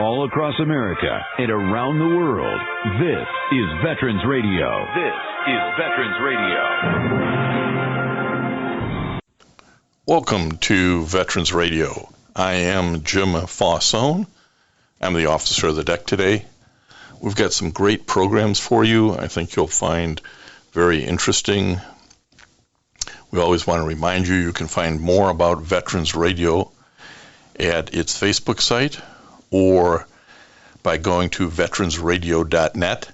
all across America and around the world. This is Veterans Radio. This is Veterans Radio. Welcome to Veterans Radio. I am Jim Fausone. I'm the officer of the deck today. We've got some great programs for you. I think you'll find very interesting. We always want to remind you can find more about Veterans Radio at its Facebook site or by going to veteransradio.net,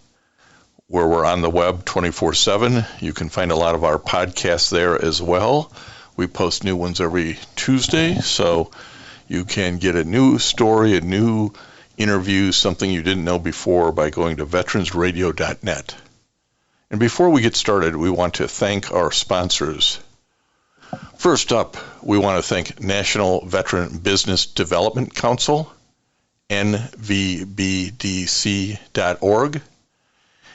where we're on the web 24/7. You can find a lot of our podcasts there as well. We post new ones every Tuesday, so you can get a new story, a new interview, something you didn't know before by going to veteransradio.net. And before we get started, we want to thank our sponsors. First up, we want to thank National Veteran Business Development Council, nvbdc.org.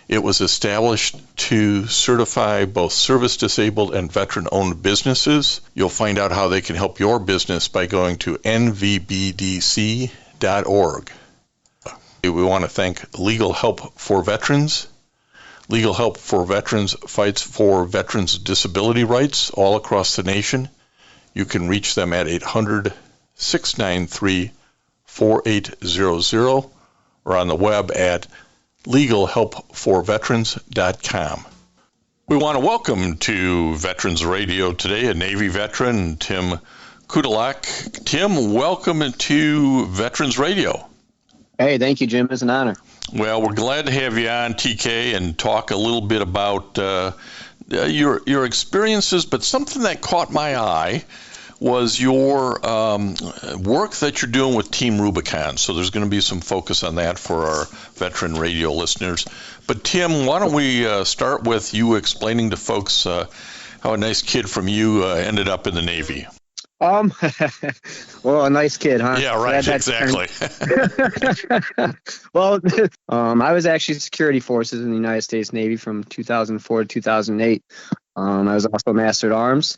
It was established to certify both service-disabled and veteran-owned businesses. You'll find out how they can help your business by going to nvbdc.org. We want to thank Legal Help for Veterans. Legal Help for Veterans fights for veterans' disability rights all across the nation. You can reach them at 800-693-4800 or on the web at legalhelpforveterans.com. We want to welcome to Veterans Radio today a Navy veteran, Tim Kotulak. Tim, welcome to Veterans Radio. Hey, thank you, Jim. It's an honor. Well, we're glad to have you on, TK, and talk a little bit about your experiences, but something that caught my eye was your work that you're doing with Team Rubicon. So there's going to be some focus on that for our veteran radio listeners. But Tim, why don't we start with you explaining to folks how a nice kid from you ended up in the Navy? Well, a nice kid, huh? Yeah, right, exactly. Well, I was actually security forces in the United States Navy from 2004 to 2008. I was also Master at Arms,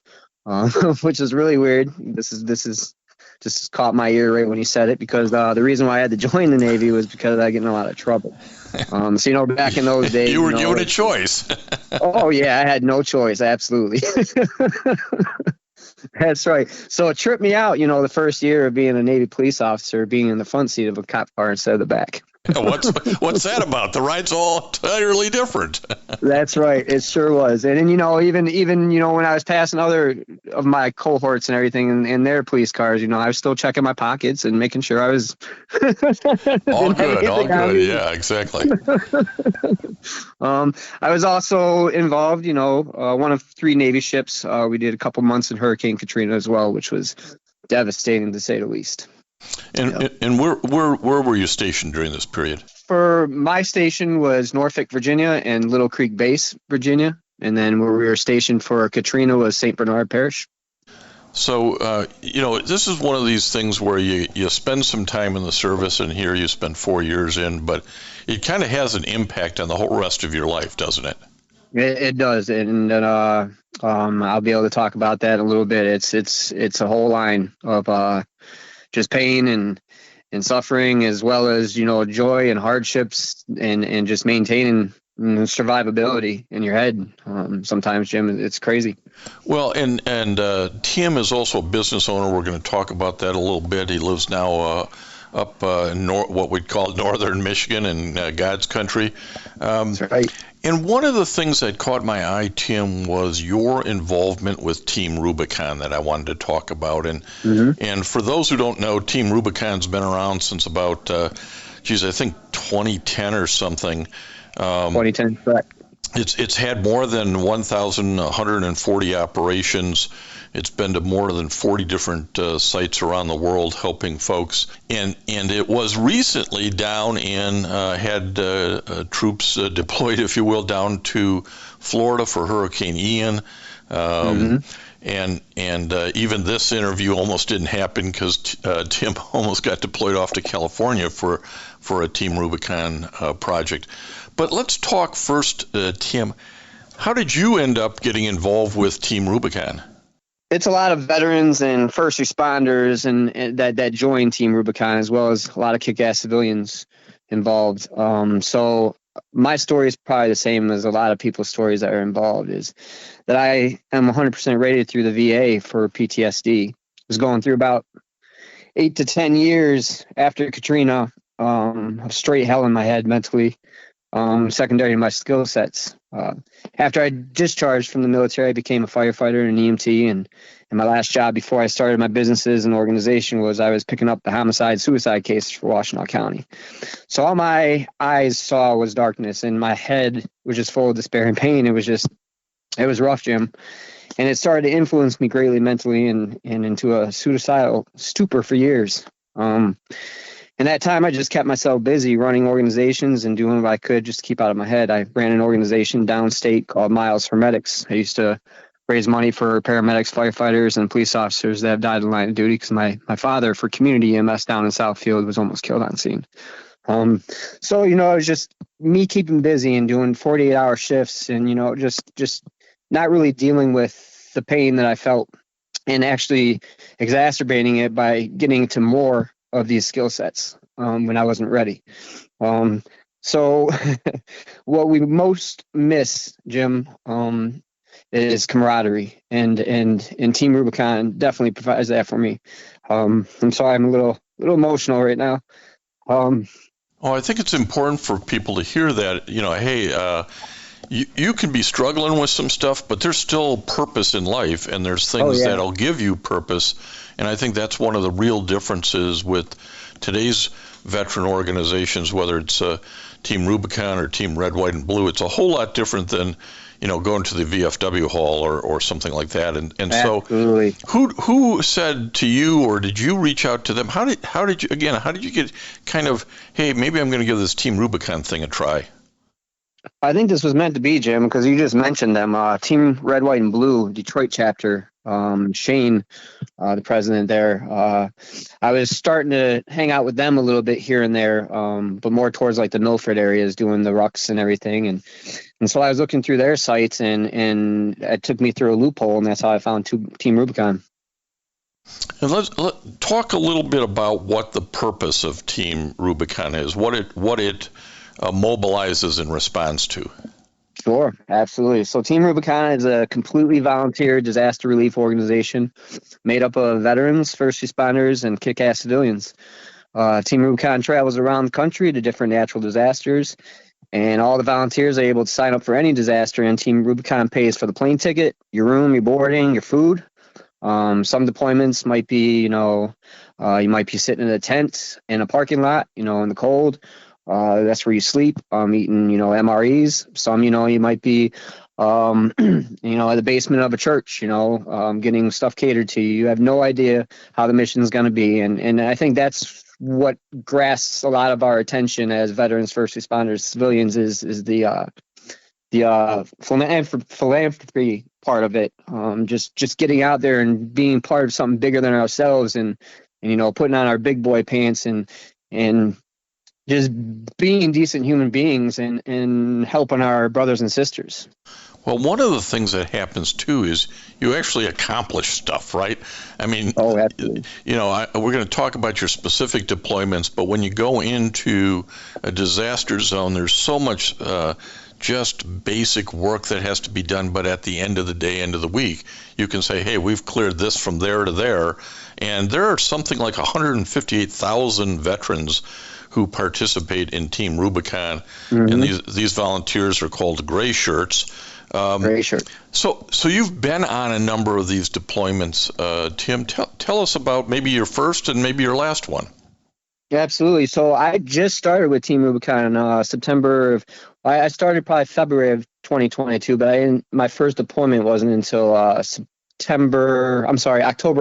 which is really weird. This is just caught my ear right when you said it, because the reason why I had to join the Navy was because I get in a lot of trouble. So, back in those days... you were given a choice. Oh, yeah, I had no choice, absolutely. That's right. So it tripped me out, the first year of being a Navy police officer, being in the front seat of a cop car instead of the back. What's that about? The ride's all entirely different. That's right. It sure was. And then, even when I was passing other of my cohorts and everything in their police cars, I was still checking my pockets and making sure I was all good. Yeah, exactly. I was also involved, one of 3 Navy ships. We did a couple months in Hurricane Katrina as well, which was devastating to say the least. And where were you stationed during this period? For my station was Norfolk, Virginia, and Little Creek Base, Virginia. And then where we were stationed for Katrina was St. Bernard Parish. So, this is one of these things where you spend some time in the service, and here you spend 4 years in, but it kind of has an impact on the whole rest of your life, doesn't it? It does, and I'll be able to talk about that in a little bit. It's a whole line of just pain and suffering, as well as joy and hardships, and just maintaining survivability in your head. Sometimes, Jim, it's crazy. Well, and Tim is also a business owner. We're going to talk about that a little bit. He lives now up what we'd call northern Michigan in God's country. That's right. And one of the things that caught my eye, Tim, was your involvement with Team Rubicon that I wanted to talk about. And and for those who don't know, Team Rubicon's been around since about, I think 2010 or something. 2010, correct. It's had more than 1,140 operations. It's been to more than 40 different sites around the world helping folks. And it was recently down in, had troops deployed, if you will, down to Florida for Hurricane Ian. And even this interview almost didn't happen because Tim almost got deployed off to California for a Team Rubicon project. But let's talk first, Tim. How did you end up getting involved with Team Rubicon? It's a lot of veterans and first responders and that join Team Rubicon, as well as a lot of kick-ass civilians involved. So my story is probably the same as a lot of people's stories that are involved, is that I am 100% rated through the VA for PTSD. I was going through about 8 to 10 years after Katrina, of straight hell in my head mentally, secondary to my skill sets. After I discharged from the military, I became a firefighter and an EMT, and my last job before I started my businesses and organization was I was picking up the homicide-suicide cases for Washtenaw County. So all my eyes saw was darkness, and my head was just full of despair and pain. It was rough, Jim. And it started to influence me greatly mentally and into a suicidal stupor for years. In that time, I just kept myself busy running organizations and doing what I could just to keep out of my head. I ran an organization downstate called Miles for Medics. I used to raise money for paramedics, firefighters, and police officers that have died in line of duty, because my father, for community EMS down in Southfield, was almost killed on scene. So, it was just me keeping busy and doing 48-hour shifts and, just not really dealing with the pain that I felt and actually exacerbating it by getting to more of these skill sets when I wasn't ready. So what we most miss, Jim, is camaraderie, and Team Rubicon definitely provides that for me. I'm sorry, I'm a little emotional right now. I think it's important for people to hear that, hey, you can be struggling with some stuff, but there's still purpose in life, and there's things that'll give you purpose. And I think that's one of the real differences with today's veteran organizations, whether it's Team Rubicon or Team Red, White, and Blue. It's a whole lot different than, going to the VFW hall or something like that. And Absolutely. So who said to you, or did you reach out to them? How did you get kind of, hey, maybe I'm going to give this Team Rubicon thing a try? I think this was meant to be, Jim, because you just mentioned them. Team Red, White, and Blue, Detroit chapter. Shane, the president there. I was starting to hang out with them a little bit here and there, but more towards like the Milford areas, doing the rucks and everything. And so I was looking through their sites, and it took me through a loophole, and that's how I found Team Rubicon. And let's talk a little bit about what the purpose of Team Rubicon is, what it mobilizes in response to. Sure, absolutely. So Team Rubicon is a completely volunteer disaster relief organization made up of veterans, first responders, and kick-ass civilians. Team Rubicon travels around the country to different natural disasters, and all the volunteers are able to sign up for any disaster, and Team Rubicon pays for the plane ticket, your room, your boarding, your food. Some deployments might be, you might be sitting in a tent in a parking lot, in the cold. That's where you sleep, eating, MREs. Some, you might be, at the basement of a church, getting stuff catered to you. You have no idea how the mission is going to be. And I think that's what grasps a lot of our attention as veterans, first responders, civilians is the philanthropy part of it. Just getting out there and being part of something bigger than ourselves and putting on our big boy pants and just being decent human beings and helping our brothers and sisters. Well, one of the things that happens too is you actually accomplish stuff, right? I mean, absolutely. We're going to talk about your specific deployments, but when you go into a disaster zone, there's so much just basic work that has to be done. But at the end of the day, end of the week, you can say, hey, we've cleared this from there to there. And there are something like 158,000 veterans who participate in Team Rubicon, and these volunteers are called Gray Shirts. Gray Shirt. So you've been on a number of these deployments. Tim, tell us about maybe your first and maybe your last one. Yeah, absolutely. So I just started with Team Rubicon in September I started probably February of 2022, but my first deployment wasn't until October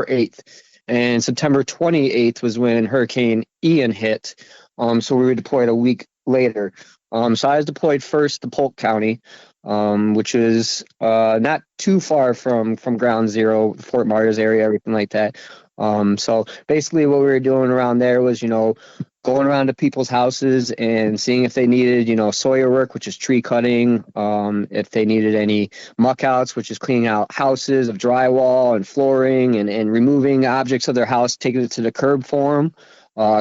8th. And September 28th was when Hurricane Ian hit. So we were deployed a week later. So I was deployed first to Polk County, which is not too far from Ground Zero, Fort Myers area, everything like that. So basically what we were doing around there was, going around to people's houses and seeing if they needed, sawyer work, which is tree cutting, if they needed any muck outs, which is cleaning out houses of drywall and flooring, and removing objects of their house, taking it to the curb for them,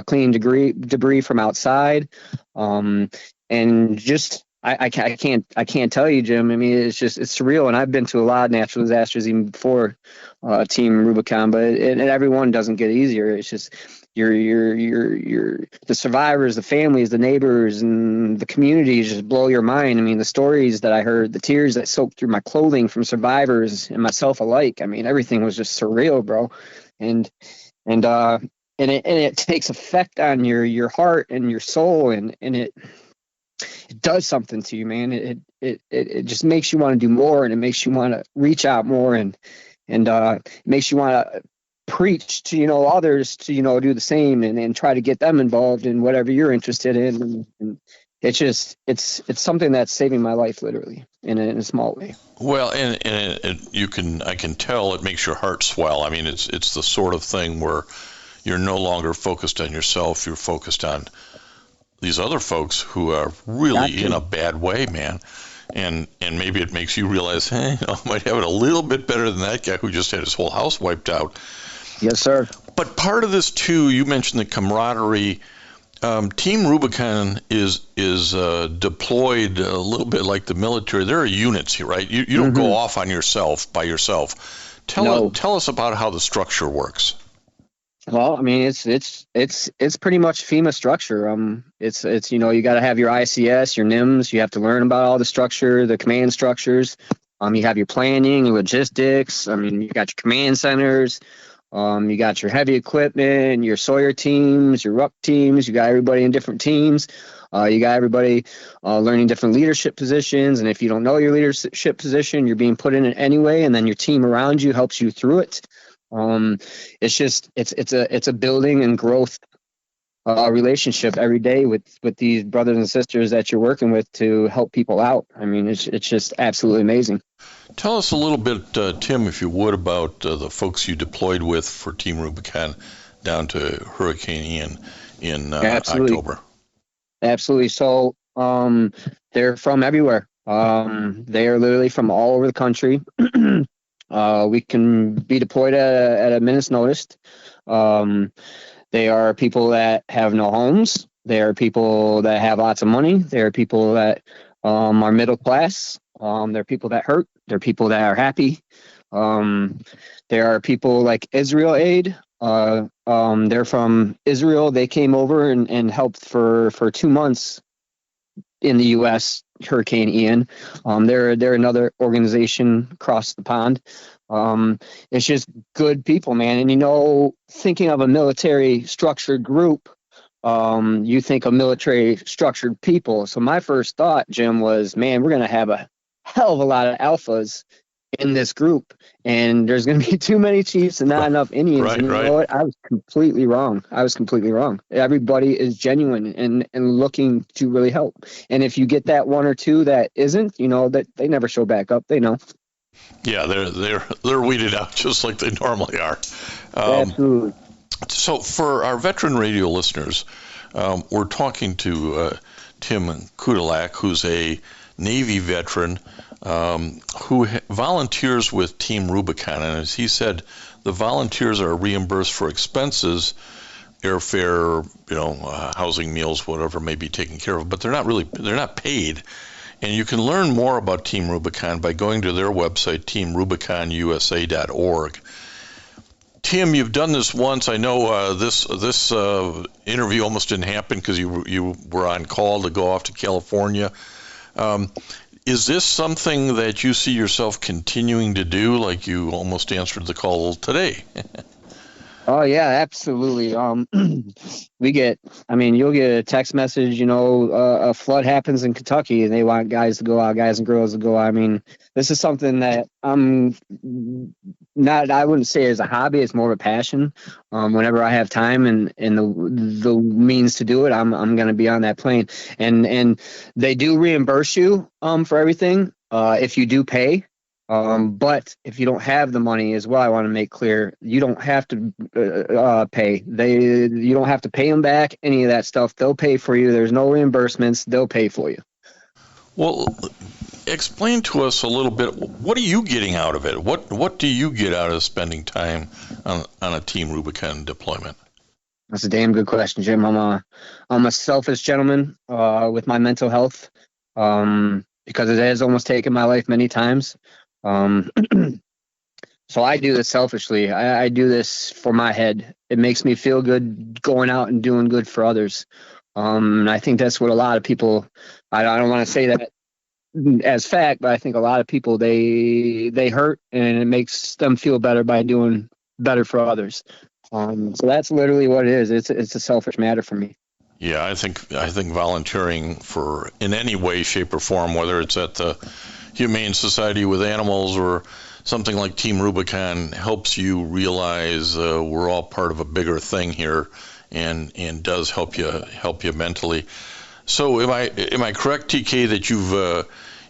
cleaning debris from outside, and just I can't tell you, Jim. I mean, it's surreal, and I've been to a lot of natural disasters even before Team Rubicon, but every one doesn't get easier. It's just the survivors, the families, the neighbors, and the communities just blow your mind. I mean, the stories that I heard, the tears that soaked through my clothing from survivors and myself alike. I mean, everything was just surreal, bro, and it takes effect on your heart and your soul, and it does something to you, man. It just makes you want to do more, and it makes you want to reach out more, and it makes you want to preach to others to do the same, and try to get them involved in whatever you're interested in. And it's something that's saving my life, literally, in a small way. Well, and I can tell it makes your heart swell. I mean, it's the sort of thing where you're no longer focused on yourself. You're focused on these other folks who are really in a bad way, man. And maybe it makes you realize, hey, I might have it a little bit better than that guy who just had his whole house wiped out. Yes, sir. But part of this too, you mentioned the camaraderie. Team Rubicon is deployed a little bit like the military. There are units here, right? You don't go off on yourself by yourself. Tell us about how the structure works. Well, I mean, it's pretty much FEMA structure. It's you got to have your ICS, your NIMS. You have to learn about all the structure, the command structures. You have your planning, logistics. I mean, you got your command centers. You got your heavy equipment, your Sawyer teams, your RUP teams. You got everybody in different teams. You got everybody learning different leadership positions. And if you don't know your leadership position, you're being put in it anyway. And then your team around you helps you through it. It's a building and growth relationship every day with these brothers and sisters that you're working with to help people out. I mean, it's just absolutely amazing. Tell us a little bit, Tim, if you would, about the folks you deployed with for Team Rubicon down to Hurricane Ian in October. Absolutely. So they're from everywhere. They are literally from all over the country. We can be deployed at a minute's notice. They are people that have no homes. They are people that have lots of money. They are people that are middle class. They're people that hurt. They're people that are happy. There are people like Israel Aid. They're from Israel. They came over and helped for 2 months in the U.S. Hurricane Ian. They're another organization across the pond. It's just good people, man. And thinking of a military structured group, you think of military structured people. So my first thought, Jim, was, man, we're gonna have a hell of a lot of alphas in this group, and there's going to be too many chiefs and not enough Indians. Right, and you know what? I was completely wrong. Everybody is genuine and looking to really help. And if you get that one or two that isn't, that they never show back up. They know. Yeah, they're weeded out just like they normally are. Absolutely. So for our veteran radio listeners, we're talking to Tim Kotulak, who's a Navy veteran who volunteers with Team Rubicon. And as he said, the volunteers are reimbursed for expenses, airfare, housing, meals, whatever may be taken care of, but they're not paid. And you can learn more about Team Rubicon by going to their website, teamrubiconusa.org. Tim, you've done this once. I know this interview almost didn't happen because you were on call to go off to California. Is this something that you see yourself continuing to do, like you almost answered the call today? Oh, yeah, absolutely. You'll get a text message, a flood happens in Kentucky and they want guys to go out, guys and girls to go out. I mean, this is something that I wouldn't say as a hobby, it's more of a passion. Whenever I have time and the means to do it, I'm going to be on that plane. And they do reimburse you for everything if you do pay. But if you don't have the money as well, I want to make clear, you don't have to pay. You don't have to pay them back, any of that stuff. They'll pay for you. There's no reimbursements. They'll pay for you. Well, explain to us a little bit, what are you getting out of it? What do you get out of spending time on a Team Rubicon deployment? That's a damn good question, Jim. I'm a selfish gentleman with my mental health because it has almost taken my life many times. So I do this selfishly. I do this for my head. It makes me feel good going out and doing good for others. And I think that's what a lot of people, I don't want to say that as fact, but I think a lot of people, they hurt, and it makes them feel better by doing better for others. So that's literally what it is. It's a selfish matter for me. Yeah, I think volunteering for in any way, shape, or form, whether it's at the Humane Society with animals or something like Team Rubicon, helps you realize we're all part of a bigger thing here, and does help you mentally. So am I correct, TK, that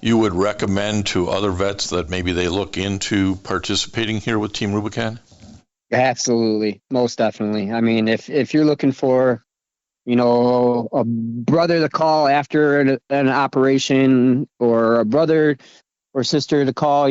you would recommend to other vets that maybe they look into participating here with Team Rubicon? Absolutely, most definitely. I mean, if you're looking for, a brother to call after an operation, or a brother or sister to call,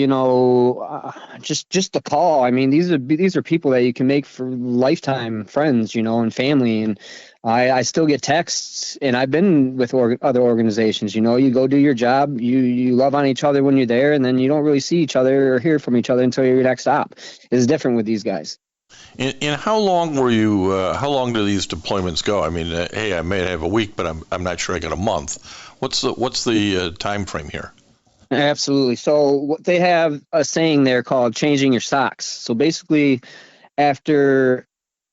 just to call. I mean, these are people that you can make for lifetime friends, and family. And I still get texts, and I've been with other organizations. You go do your job, you love on each other when you're there, and then you don't really see each other or hear from each other until your next stop. It's different with these guys. And how long were you? How long do these deployments go? I mean, hey, I may have a week, but I'm not sure I got a month. What's the time frame here? Absolutely. So what they have a saying there called changing your socks. So basically, after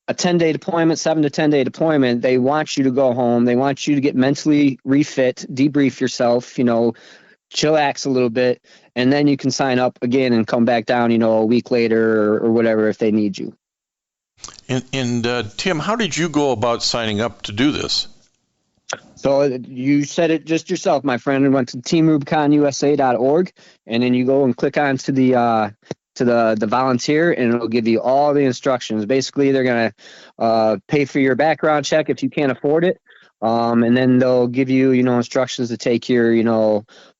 a 10-day deployment, 7 to 10-day deployment, they want you to go home. They want you to get mentally refit, debrief yourself, chillax a little bit, and then you can sign up again and come back down, a week later or whatever if they need you. And Tim, how did you go about signing up to do this? So you said it just yourself, my friend, and went to teamrubiconusa.org, and then you go and click on to the volunteer, and it'll give you all the instructions. Basically, they're going to pay for your background check if you can't afford it. And then they'll give you, instructions to take your,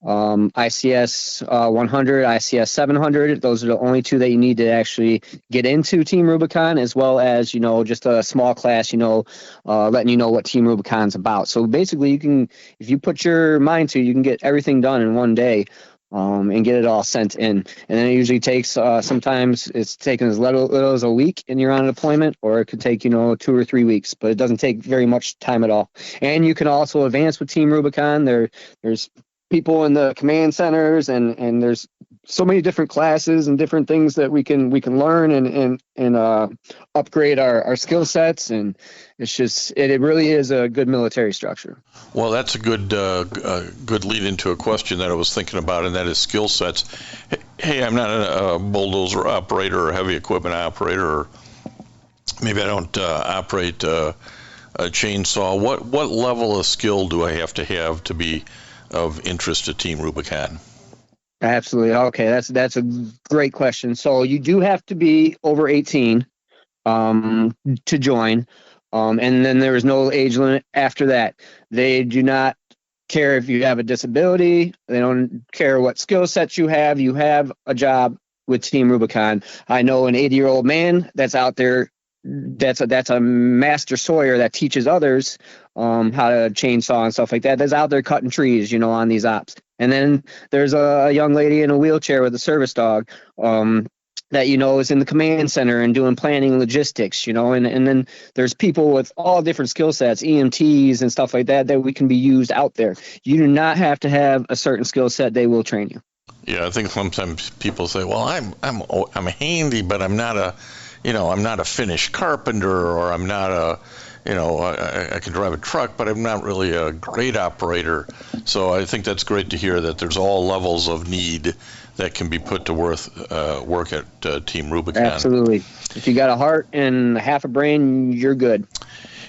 ICS 100, ICS 700. Those are the only two that you need to actually get into Team Rubicon, as well as, just a small class, letting you know what Team Rubicon's about. So basically, if you put your mind to, you can get everything done in one day. And get it all sent in. And then it usually takes, sometimes it's taken as little as a week and you're on a deployment, or it could take, 2 or 3 weeks, but it doesn't take very much time at all. And you can also advance with Team Rubicon. There's people in the command centers, and there's so many different classes and different things that we can learn and upgrade our skill sets. And it's just, it really is a good military structure. Well, that's a good lead into a question that I was thinking about, and that is skill sets. Hey, I'm not a bulldozer operator or heavy equipment operator, or maybe I don't operate a chainsaw. What level of skill do I have to be of interest to Team Rubicon? Absolutely. Okay, that's a great question. So you do have to be over 18 to join, and then there is no age limit after that. They do not care if you have a disability. They don't care what skill sets you have. You have a job with Team Rubicon. I know an 80-year-old man that's out there. That's a master sawyer that teaches others how to chainsaw and stuff like that. That's out there cutting trees, on these ops. And then there's a young lady in a wheelchair with a service dog that, is in the command center and doing planning and logistics, and then there's people with all different skill sets, EMTs and stuff like that we can be used out there. You do not have to have a certain skill set. They will train you. Yeah, I think sometimes people say, well, I'm handy, but I'm not a finished carpenter, or I'm not I can drive a truck, but I'm not really a great operator. So I think that's great to hear that there's all levels of need that can be put to work at Team Rubicon. Absolutely. If you got a heart and half a brain, you're good.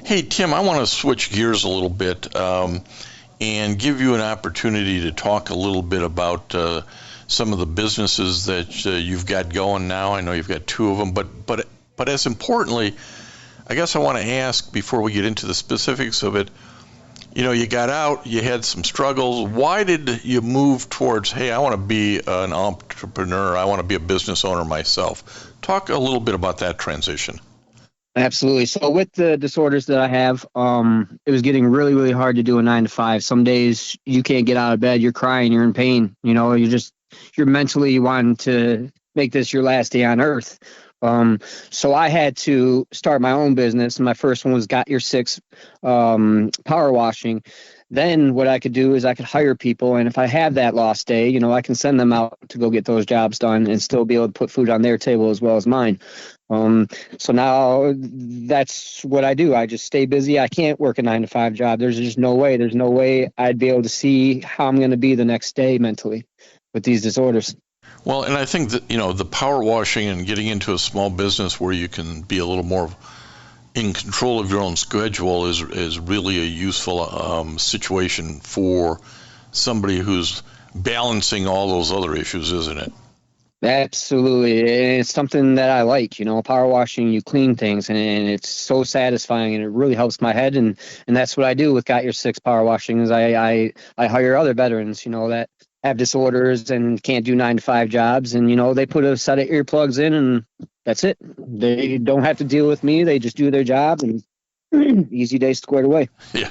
Hey, Tim, I want to switch gears a little bit and give you an opportunity to talk a little bit about some of the businesses that you've got going now. I know you've got two of them, but as importantly, I guess I want to ask before we get into the specifics of it, you got out, you had some struggles. Why did you move towards, hey, I want to be an entrepreneur, I want to be a business owner myself? Talk a little bit about that transition. Absolutely. So with the disorders that I have, it was getting really, really hard to do a 9 to 5. Some days you can't get out of bed, you're crying, you're in pain, you're mentally wanting to make this your last day on earth. So I had to start my own business. My first one was Got Your Six power washing. Then what I could do is I could hire people. And if I have that lost day, I can send them out to go get those jobs done and still be able to put food on their table as well as mine. So now that's what I do. I just stay busy. I can't work a 9 to 5 job. There's just no way. There's no way I'd be able to see how I'm going to be the next day mentally with these disorders. Well, and I think that, the power washing and getting into a small business where you can be a little more in control of your own schedule is really a useful situation for somebody who's balancing all those other issues, isn't it? Absolutely. And it's something that I like, power washing, you clean things, and it's so satisfying, and it really helps my head. And that's what I do with Got Your Six power washing is I hire other veterans, that have disorders and can't do 9 to 5 jobs. And, they put a set of earplugs in and that's it. They don't have to deal with me. They just do their job and easy day squared away. Yeah.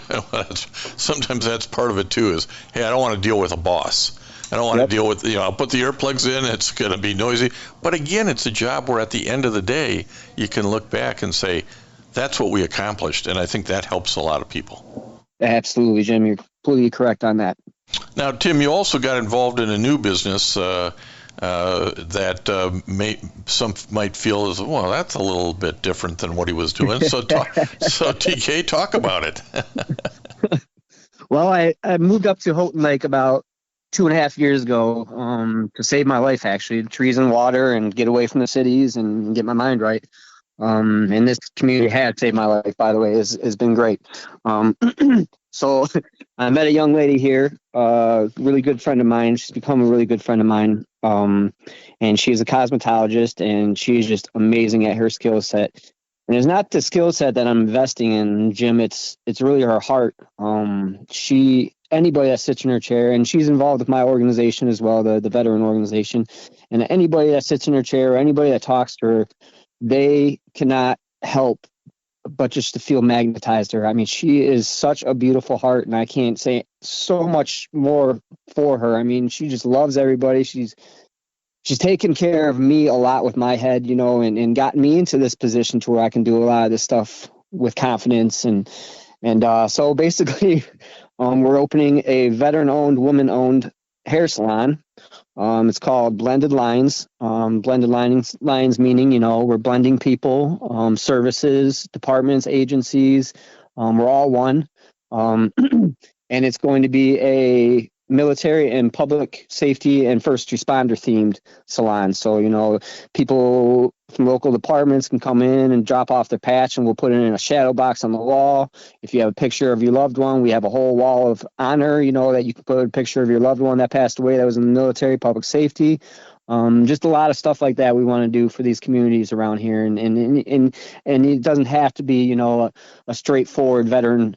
Sometimes that's part of it too is, hey, I don't want to deal with a boss. I don't want to deal with, I'll put the earplugs in. It's going to be noisy. But again, it's a job where at the end of the day, you can look back and say, that's what we accomplished. And I think that helps a lot of people. Absolutely, Jim. You're completely correct on that. Now, Tim, you also got involved in a new business that some might feel as, well, that's a little bit different than what he was doing. So TK, talk about it. Well, I moved up to Houghton Lake about 2.5 years ago to save my life, actually. Trees and water and get away from the cities and get my mind right. And this community had saved my life, by the way, has been great. So I met a young lady here, really good friend of mine. She's become a really good friend of mine. And she's a cosmetologist, and she's just amazing at her skill set. And it's not the skill set that I'm investing in, Jim. It's really her heart. Anybody that sits in her chair, and she's involved with my organization as well, the veteran organization. And anybody that sits in her chair, or anybody that talks to her, they cannot help but just to feel magnetized to her. I mean, she is such a beautiful heart, and I can't say so much more for her. I mean, she just loves everybody. She's taken care of me a lot with my head, and gotten me into this position to where I can do a lot of this stuff with confidence. And so basically, we're opening a veteran-owned, woman-owned hair salon. It's called Blended Lines. Blended lines meaning, we're blending people, services, departments, agencies. We're all one. And it's going to be a military and public safety and first responder themed salon. So, people from local departments can come in and drop off their patch, and we'll put it in a shadow box on the wall. If you have a picture of your loved one, we have a whole wall of honor, that you can put a picture of your loved one that passed away that was in the military, public safety. Just a lot of stuff like that we want to do for these communities around here. And it doesn't have to be, a straightforward veteran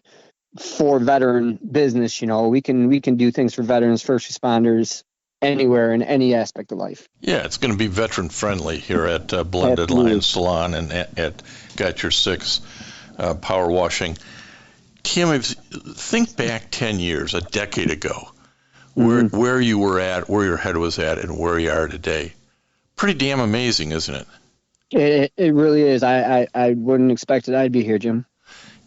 business. We can do things for veterans, first responders, anywhere in any aspect of life. Yeah, it's going to be veteran friendly here at Blended Lines Salon and at Got Your Six power washing. Kim, think back 10 years, a decade ago, where you were at, where your head was at, and where you are today. Pretty damn amazing, isn't it? It really is. I wouldn't expect it. I'd be here, Jim.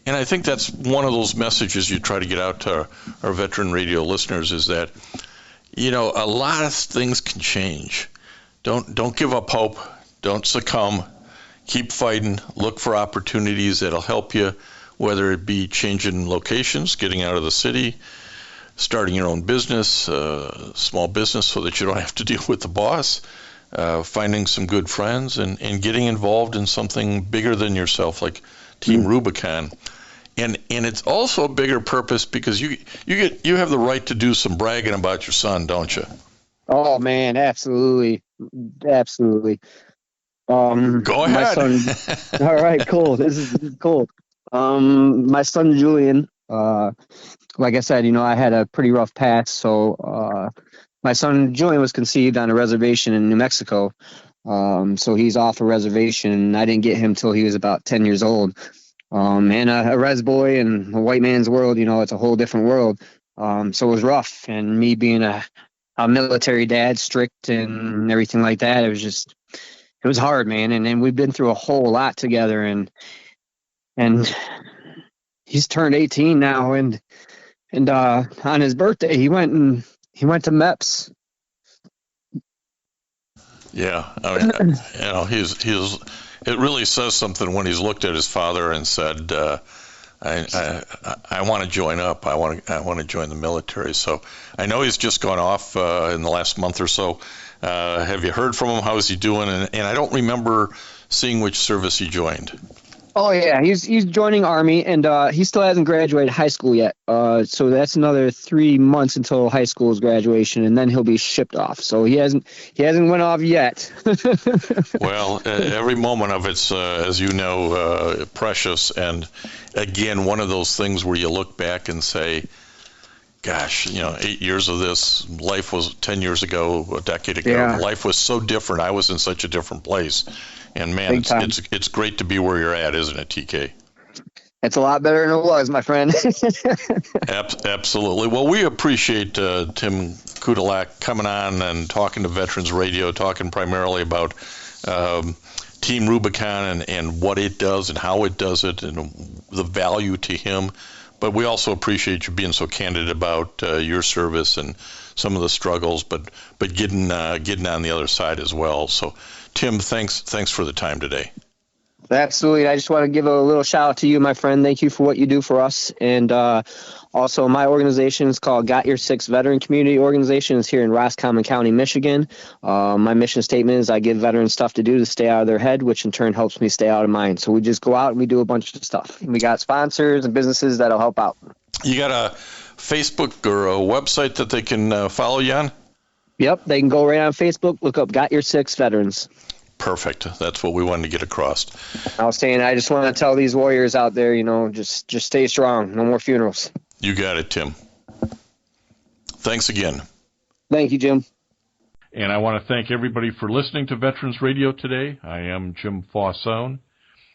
And I think that's one of those messages you try to get out to our veteran radio listeners is that, a lot of things can change. Don't give up hope. Don't succumb. Keep fighting. Look for opportunities that'll help you, whether it be changing locations, getting out of the city, starting your own business, small business so that you don't have to deal with the boss, finding some good friends, and getting involved in something bigger than yourself like Team Rubicon. And it's also a bigger purpose because you have the right to do some bragging about your son, don't you? Oh man, absolutely, absolutely. Go My ahead. son. All right, cool. This is cool. My son Julian. Like I said, I had a pretty rough past. So, my son Julian was conceived on a reservation in New Mexico. So he's off a reservation, and I didn't get him till he was about 10 years old. And a res boy in a white man's world, it's a whole different world. So it was rough, and me being a military dad, strict and everything like that, it was hard, man. And then we've been through a whole lot together, and he's turned 18 now, and on his birthday he went to MEPS. Yeah, I mean, he's it really says something when he's looked at his father and said, I want to join up. I want to join the military. So I know he's just gone off in the last month or so. Have you heard from him? How is he doing? And I don't remember seeing which service he joined. Oh yeah, he's joining Army, and he still hasn't graduated high school yet. So that's another 3 months until high school's graduation, and then he'll be shipped off. So he hasn't went off yet. Well, every moment of it's, as you know, precious. And again, one of those things where you look back and say, gosh, 8 years of this, life was 10 years ago, a decade ago. Yeah. Life was so different. I was in such a different place. And man, it's great to be where you're at, isn't it, TK? It's a lot better than it was, my friend. Absolutely. Well, we appreciate Tim Kotulak coming on and talking to Veterans Radio, talking primarily about Team Rubicon and what it does and how it does it and the value to him. But we also appreciate you being so candid about your service and some of the struggles, but getting on the other side as well. So, Tim, thanks for the time today. Absolutely. I just want to give a little shout out to you, my friend. Thank you for what you do for us. And also, my organization is called Got Your Six Veteran Community Organization. It's here in Roscommon County, Michigan. My mission statement is I give veterans stuff to do to stay out of their head, which in turn helps me stay out of mine. So we just go out and we do a bunch of stuff. We got sponsors and businesses that'll help out. You got a Facebook or a website that they can follow you on? Yep, they can go right on Facebook, look up Got Your Six Veterans. Perfect. That's what we wanted to get across. I was saying, I just want to tell these warriors out there, just stay strong. No more funerals. You got it, Tim. Thanks again. Thank you, Jim. And I want to thank everybody for listening to Veterans Radio today. I am Jim Fausone.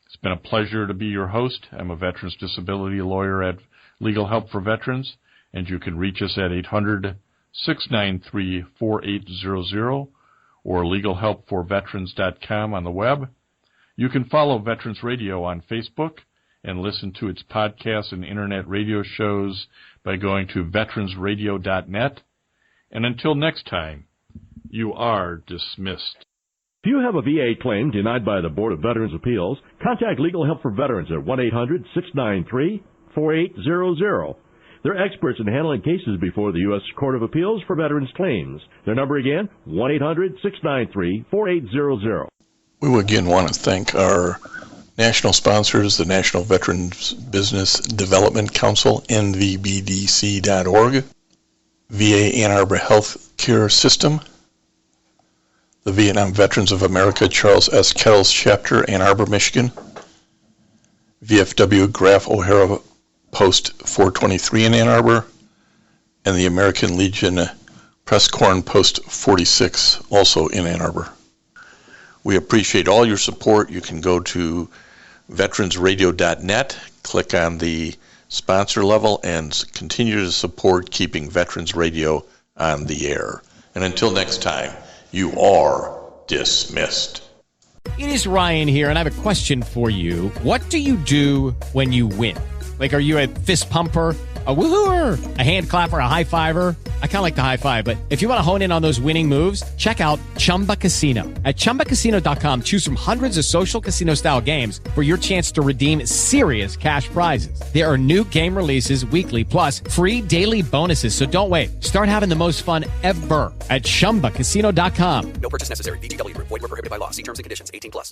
It's been a pleasure to be your host. I'm a veterans disability lawyer at Legal Help for Veterans, and you can reach us at 800-693-4800 or legalhelpforveterans.com on the web. You can follow Veterans Radio on Facebook and listen to its podcasts and internet radio shows by going to veteransradio.net. And until next time, you are dismissed. If you have a VA claim denied by the Board of Veterans' Appeals, contact Legal Help for Veterans at 1-800-693-4800. They're experts in handling cases before the U.S. Court of Appeals for Veterans Claims. Their number again, 1-800-693-4800. We again want to thank our national sponsors, the National Veterans Business Development Council, NVBDC.org, VA Ann Arbor Health Care System, the Vietnam Veterans of America Charles S. Kettles Chapter, Ann Arbor, Michigan, VFW Graf O'Hara Post 423 in Ann Arbor, and the American Legion Press Corn Post 46, also in Ann Arbor. We appreciate all your support. You can go to veteransradio.net, click on the sponsor level, and continue to support keeping Veterans Radio on the air. And until next time, you are dismissed. It is Ryan here, and I have a question for you. What do you do when you win? Like, are you a fist pumper, a woohooer, a hand clapper, a high fiver? I kind of like the high five, but if you want to hone in on those winning moves, check out Chumba Casino. At ChumbaCasino.com, choose from hundreds of social casino-style games for your chance to redeem serious cash prizes. There are new game releases weekly, plus free daily bonuses, so don't wait. Start having the most fun ever at ChumbaCasino.com. No purchase necessary. VGW Group. Void where prohibited by law. See terms and conditions. 18+.